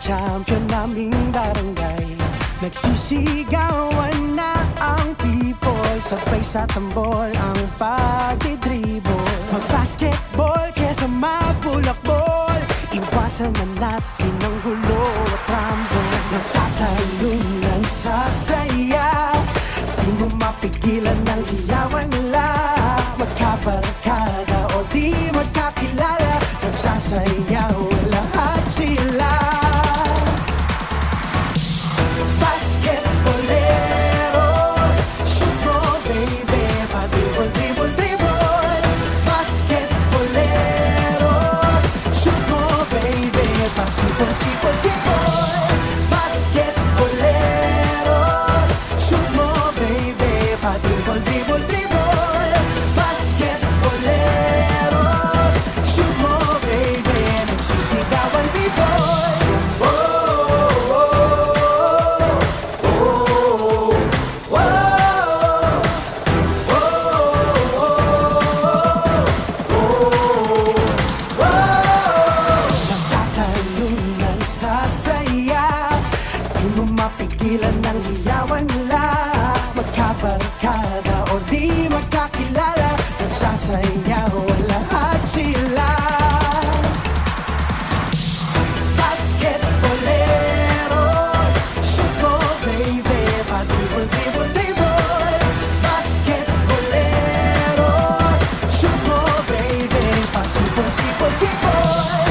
champion naming barangay. Nagsisigawan na ang people, sabay sa tambol ang pagdidribol. Mag-basketball kesa magbulakbol, iwasan na natin ang gulo at rumble. Nagtatalunan sa sayaw, di mo mapigilan ang hiyawan nila. Magkabarkada o di magkakilala, nagsasayaw lahat sila. Basketboleros, shoot mo baby, pa-dribble, dribble, dribble. Basketboleros, shoot mo baby, pa-sipol, sipol, sipol. Basketboleros, shoot mo baby, pa-dribble, dribble, dribble. Basketboleros, shoot mo baby, nagsisigawan people. Nagtatalunan sa saya, di mo mapigilan ang hiyawan nila. Magkabarkada o di magkakilala, nagsasayaw lahat sila. Basketboleros, shoot mo baby, pa-dribble, dribble, dribble. Basketboleros, shoot mo baby, pa-sipol, sipol, sipol.